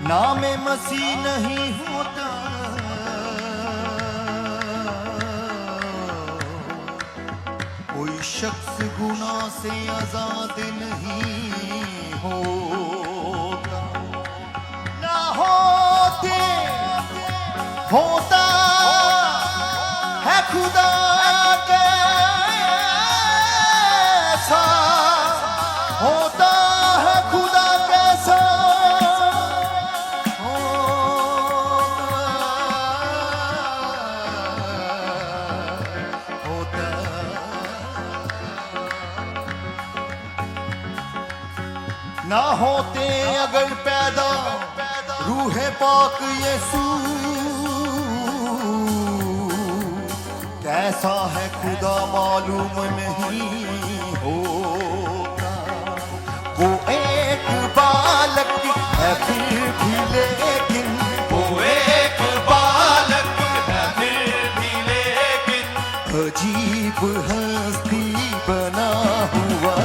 नाम मसीह नहीं होता, कोई शख्स गुनाह से आजाद नहीं होता। ना होते होता है खुदा कैसा, होता है खुदा कैसा, होता ना होते अगर पैदा रूह पाक यीशु, कैसा है खुदा मालूम नहीं होता। वो एक बालक है फिर भी, लेकिन वो एक बालक है फिर भी, लेकिन अजीब हस्ती बना हुआ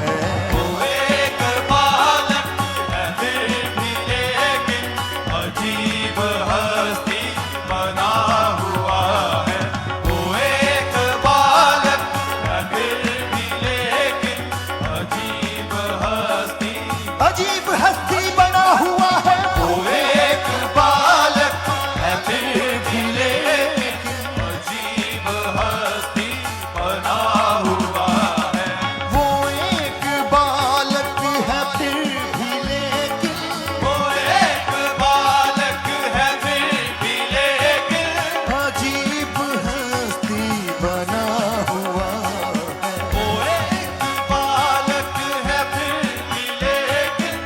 है। वो एक बालक है फिर भी, लेकिन अजीब हस्ती बना हुआ है। वो एक बालक है फिर भी, लेकिन अजीब हस्ती बना हुआ है। वो एक बालक है फिर भी, लेकिन अजीब हस्ती बना हुआ है। वो एक बालक है फिर भी, लेकिन वो एक बालक है फिर भी, लेकिन अजीब हस्ती बना हुआ है। वो एक बालक है फिर भी, लेकिन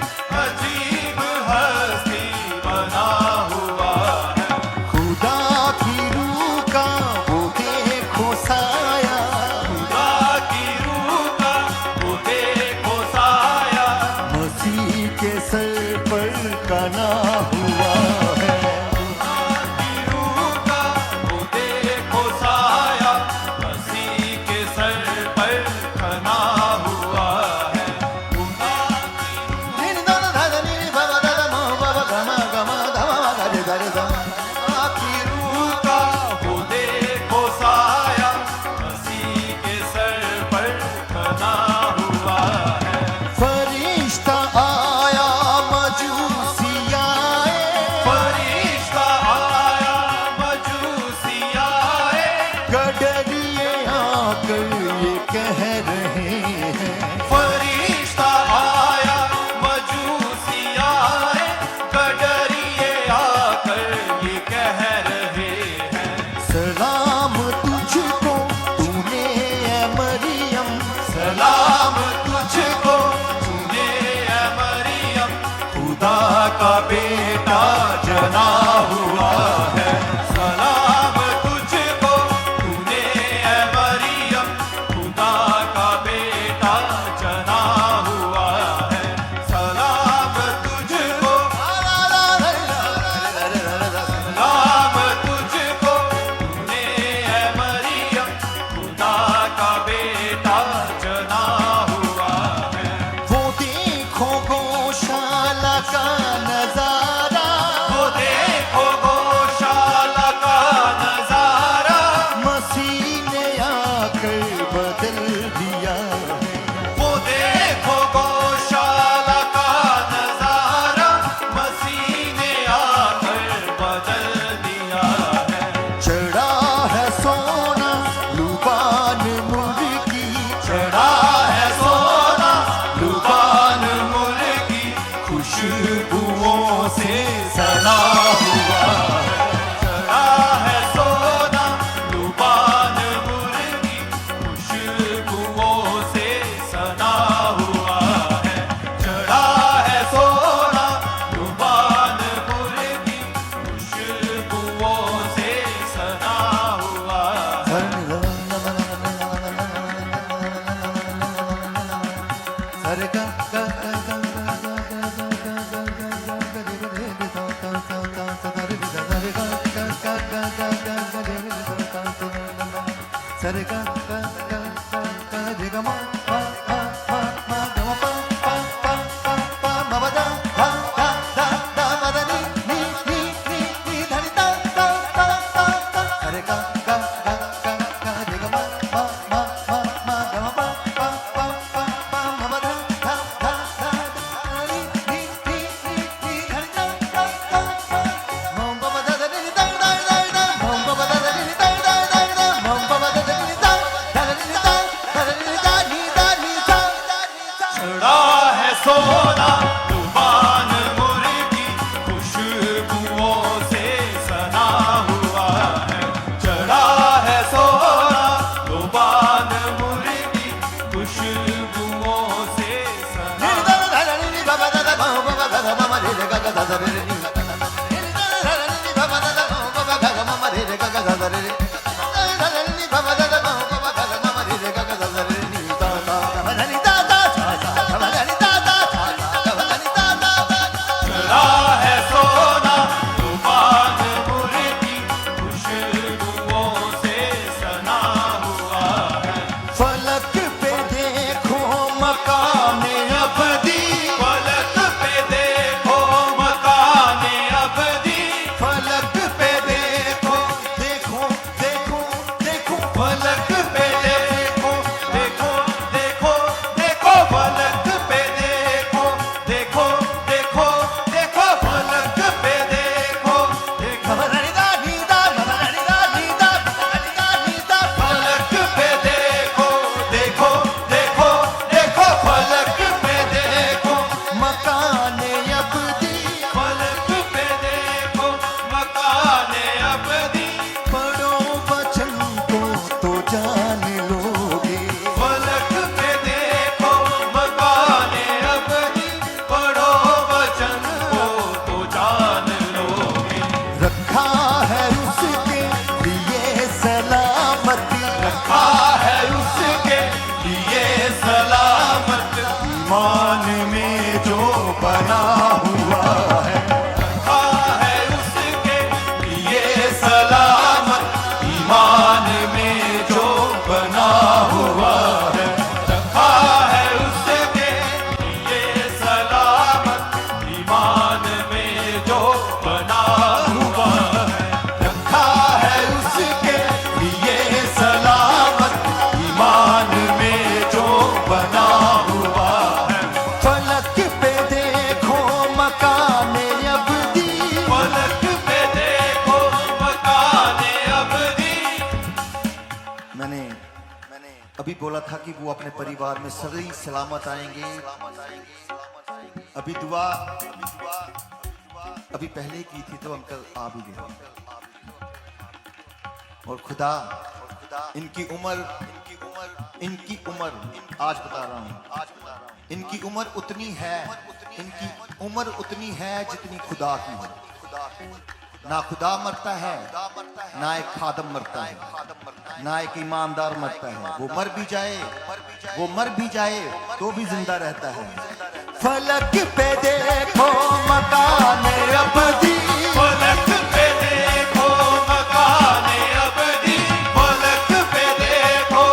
अजीब हस्ती बना हुआ है। खुदा की रूह का वो देखो साया, खुदा की रूह का वो देखो साया, मसीह के सर पर कना हुआ है। खुदा की रूह का वो देखो साया, मसीह के सर पर खना हुआ है। खुदा की रूह का वो देखो साया, मसीह के सर पर खना हुआ है। फरिश्ता आया मजूसी आए, फरिश्ता आया मजूसी आए, गडरिए आकर ये कह रहे हैं। फरिश्ता आया मजूसी आए, गडरिए आकर ये कह रहे हैं। सलाम तुझको तूने ए मरियम, सलाम तुझको तूने ए मरियम, खुदा का बेटा जना हुआ है। सलाम तुझको तूने ए मरियम, खुदा का बेटा जना हुआ है। सलाम तुझको, सलाम तुझको तूने ए मरियम, खुदा का बेटा जना हुआ है। वो देखो गौशाला का नजारा, वो देखो गौशाला का नजारा, मसीह ने आकर बदल दिया है। वो देखो गौशाला का नजारा, मसीह ने आकर बदल दिया है। चढ़ा है सोना लुबान मुर्गी, चढ़ा है सोना लुबान मुर्गी, खुशबुओं से सना हुआ है। चढ़ा है सोना लुबान मुर्गी, खुशबुओं से सना हुआ है। चढ़ा है सोना लुबान मुर्गी, खुशबुओं से सना हुआ है। Sarega सोना जुबान मुर्गी खुशबुओं से सना हुआ है चढ़ा है सोना जुबान मुर्गी खुशबुओं से सना चढ़ा है सोना जुबान मुर्गी खुशबुओं से सना हुआ है फलक पे देखो मकाने अबदी, फलक पे देखो मकाने अबदी फलक पे देखो देखो देखो देखो फलक पे देखो देखो देखो देखो फलक पे देखो देखो देखो देखो फलक पे देखो देखो फलक पे देखो देखो देखो देखो फलक पे देखो मकाने अबदी, फलक पे देखो मकाने अबदी पढ़ो वचन को तो जान लोगे। फलक पे देखो मकाने अबदी पढ़ो वचन को तो जान लोगे रखा है उसके लिए सलामती, रखा है उसके लिए सलामत ईमान में जो बना हुआ है। रखा है उसके लिए सलामत ईमान में जो बना हुआ है रखा है उसके लिए सलामत ईमान में जो बना हुआ है रखा है उसके लिए सलामत ईमान में जो बना हुआ है। फलक पे देखो मकाने अबदी, फलक पे देखो मकाने अबदी मैंने अभी बोला था कि वो अपने परिवार में सही सलामत आएंगे। अभी दुआ अभी पहले की थी तो अंकल आ भी गए। और खुदा इनकी उम्र आज बता रहा हूँ, इनकी उम्र उतनी है, इनकी उम्र उतनी है जितनी खुदा की है। ना खुदा मरता है, ना एक खादम मरता है, ना एक ईमानदार मरता है। वो मर भी जाए तो भी जिंदा रहता है। फलक पे देखो मकाने अबदी, फलक पे देखो मकाने अबदी फलक पे देखो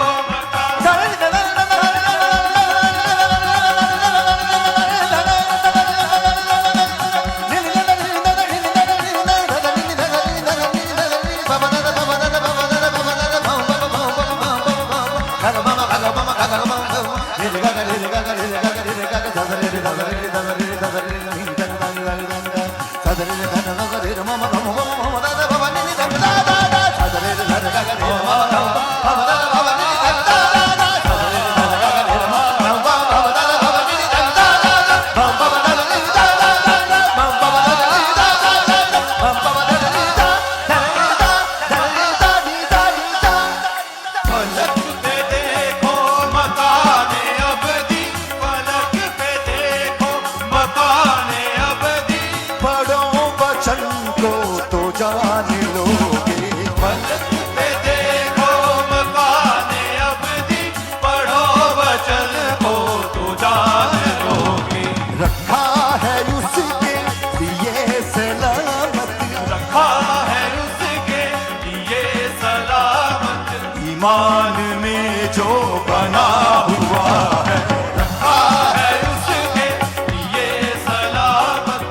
फलक पे देखो मकाने अबदी फलक पे देखो मकाने अबदी पढ़ो वचन को तो जान लोगे। फलक पे देखो मकाने अबदी पढ़ो वचन को तो जान लोगे रखा है उसके लिए सलामत रखा है उसके लिए सलामत ईमान में जो बना हुआ है। रखा है उसके लिए सलामत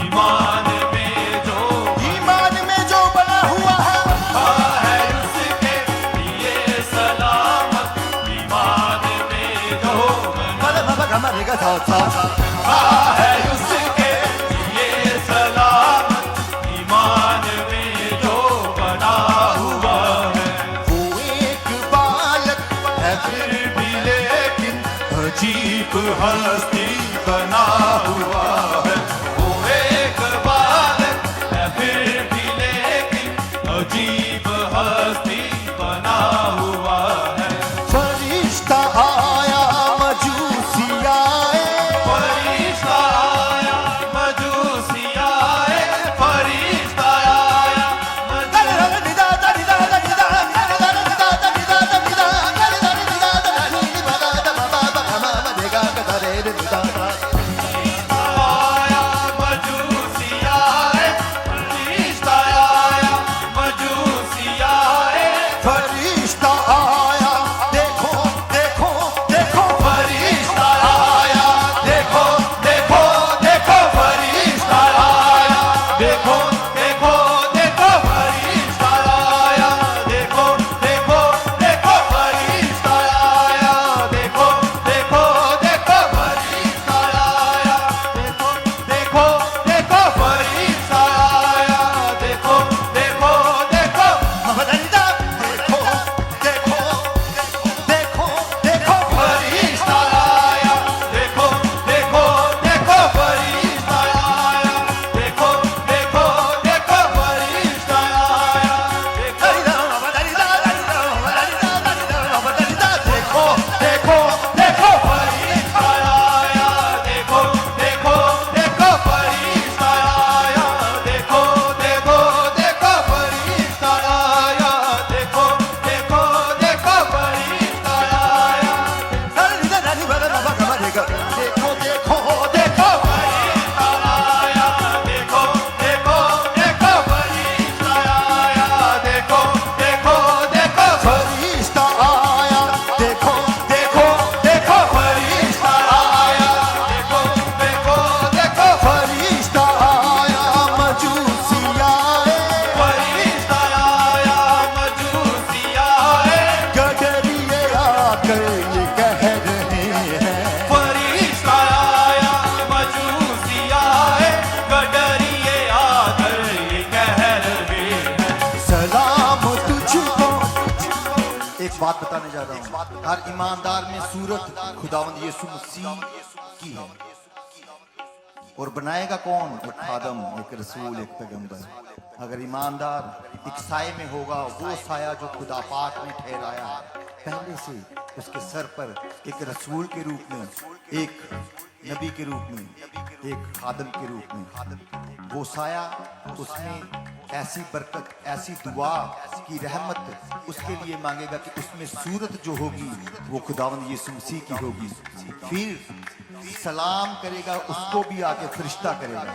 ईमान में जो बना हुआ है। रखा है उसके लिए सलामत ईमान में जो मरेगा साथ रखा है उसके लिए सलामत ईमान में जो बना हुआ है वो एक बालक है फिर भी लेकिन अजीब हस्ती बना हुआ है। वो एक बालक है फिर भी लेकिन अजीब हस्ती बना हुआ है। फरिश्ता आया मजूसी आए, फरिश्ता आया मजूसी आए, फरिश्ता आया आया मजूसी आए, फरिश्ता आया मजूसी आए, फरिश्ता आया देखो देखो देखो, फरिश्ता आया देखो देखो देखो, फरिश्ता आया देखो देखो देखो, फरिश्ता आया देखो देखो देखो, फरिश्ता आया देखो देखो देखो, फरिश्ता आया देखो देखो देखो, फरिश्ता आया देखो देखो देखो। मदरिदा देखो देखो देखो देखो, फरिश्ता आया देखो देखो देखो, फरिश्ता आया देखो देखो देखो, फरिश्ता आया देखो देखो देखो, फरिश्ता आया देखो देखो देखो, फरिश्ता आया देखो देखो देखो, फरिश्ता आया देखो देखो देखो, फरिश्ता आया देखो देखो देखो, फरिश्ता आया देखो देखो देखो, फरिश्ता आया देखो देखो देखो, फरिश्ता आया देखो देखो देखो, फरिश्ता आया देखो देखो देखो, फरिश्ता आया मजूसी आए, फरिश्ता आया मजूसी आए, गडरिए आकर ये कह रहे हैं, फरिश्ता आया मजूसी आए, गडरिए आकर ये कह रहे हैं। सलाम तुझको। एक बात बताने जा रहा हूँ, हर ईमानदार में सूरत खुदावंद यीशु मसीह की है। और बनाएगा कौन? एक खादम, एक रसूल, एक पैगंबर। अगर ईमानदार एक साये में होगा, वो साया जो खुदा पाक ने ठहराया है पहले से, उसके सर पर एक रसूल के रूप में, एक नबी के रूप में, एक खादम के रूप में, वो साया उसमें ऐसी बरकत, ऐसी दुआ की रहमत उसके लिए मांगेगा कि उसमें सूरत जो होगी वो खुदावंद यीशु मसीह की होगी। फिर सलाम करेगा, उसको भी आके फरिश्ता करेगा।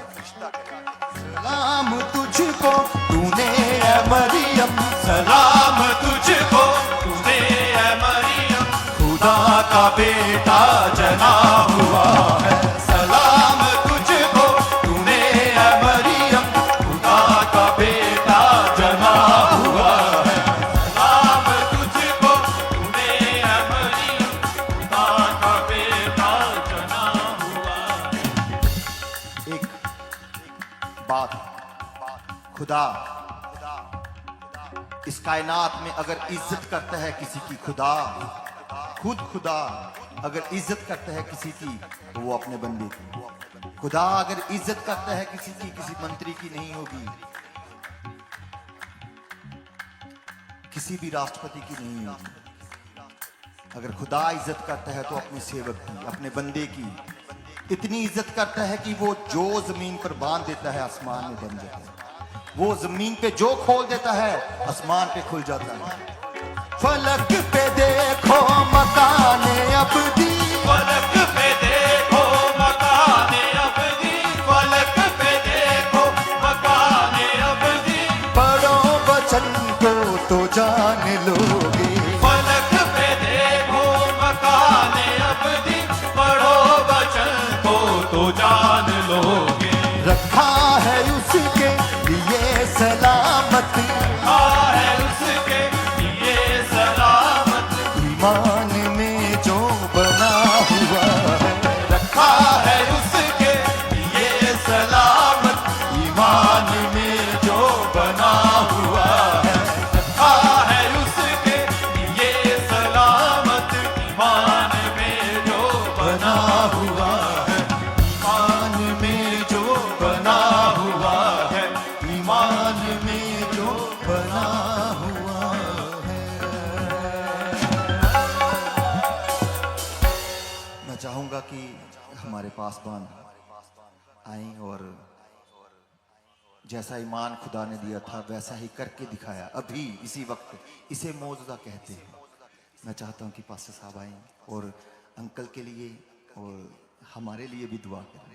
सलाम तुझको तूने ए मरियम, सलाम तुझको तूने है मरियम, खुदा का बेटा जना हुआ है। सलाम तुझको तूने है मरियम, खुदा का बेटा जना हुआ है। सलाम तुझको तूने है मरियम, खुदा का बेटा जना हुआ है। एक बात, खुदा इस कायनात में अगर इज्जत करता है किसी की, खुदा खुदा अगर इज्जत करता है किसी की तो वो अपने बंदे की। खुदा अगर इज्जत करता है किसी की, किसी मंत्री की नहीं होगी, किसी भी राष्ट्रपति की नहीं होगी। अगर खुदा इज्जत करता है तो अपने सेवक की, अपने बंदे की इतनी इज्जत करता है कि वो जो जमीन पर बांध देता है आसमान में बन जाता है, वो जमीन पे जो खोल देता है आसमान पे खुल जाता है। फलक पे देखो मकाने अबदी, फलक पे देखो मकाने अबदी, फलक पे देखो मकाने अबदी, पढ़ो वचन को तो जान लोगे। फलक पे देखो मकाने अबदी, पढ़ो वचन को तो जान लोगे। रखा है उसके लिए सलामत, है उसके लिए सलामत, ईमान में जो बना हुआ है। रखा है उसके लिए सलामत, ईमान में जो बना हुआ है। रखा है उसके लिए सलामत, ईमान में जो बना हुआ है। कि हमारे पासबान आई और जैसा ईमान खुदा ने दिया था वैसा ही करके दिखाया। अभी इसी वक्त इसे मौजूदा कहते हैं। मैं चाहता हूं कि पास्टर साहब आए और अंकल के लिए और हमारे लिए भी दुआ करें।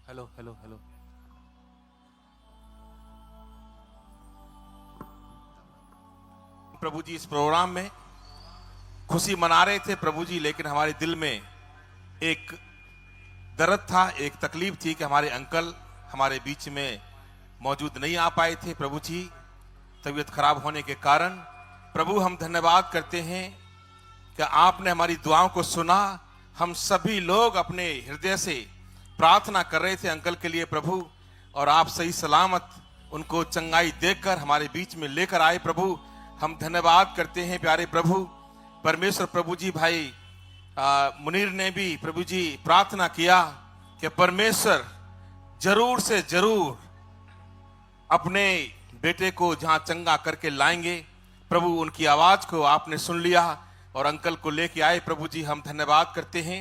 Hello hello hello. प्रभु जी इस प्रोग्राम में खुशी मना रहे थे प्रभु जी, लेकिन हमारे दिल में एक दर्द था, एक तकलीफ थी कि हमारे अंकल हमारे बीच में मौजूद नहीं आ पाए थे प्रभु जी, तबीयत खराब होने के कारण। प्रभु हम धन्यवाद करते हैं कि आपने हमारी दुआओं को सुना। हम सभी लोग अपने हृदय से प्रार्थना कर रहे थे अंकल के लिए प्रभु, और आप सही सलामत उनको चंगाई देकर हमारे बीच में लेकर आए प्रभु। हम धन्यवाद करते हैं प्यारे प्रभु परमेश्वर। प्रभु जी भाई मुनीर ने भी प्रभु जी प्रार्थना किया कि परमेश्वर जरूर से जरूर अपने बेटे को जहां चंगा करके लाएंगे। प्रभु उनकी आवाज को आपने सुन लिया और अंकल को लेके आए प्रभु जी। हम धन्यवाद करते हैं।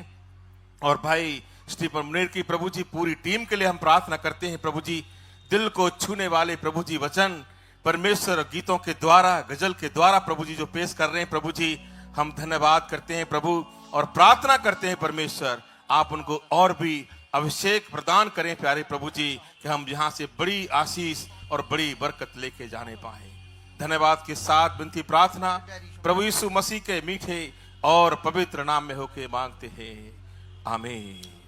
और भाई स्टीफन मुनीर की प्रभु जी पूरी टीम के लिए हम प्रार्थना करते हैं प्रभु जी। दिल को छूने वाले प्रभु जी वचन परमेश्वर गीतों के द्वारा, गजल के द्वारा प्रभु जी जो पेश कर रहे हैं प्रभु जी, हम धन्यवाद करते हैं प्रभु और प्रार्थना करते हैं परमेश्वर आप उनको और भी अभिषेक प्रदान करें प्यारे प्रभु जी, कि हम यहाँ से बड़ी आशीष और बड़ी बरकत लेके जाने पाए। धन्यवाद के साथ विनती प्रार्थना प्रभु यीशु मसीह के मीठे और पवित्र नाम में होके मांगते हैं, आमीन।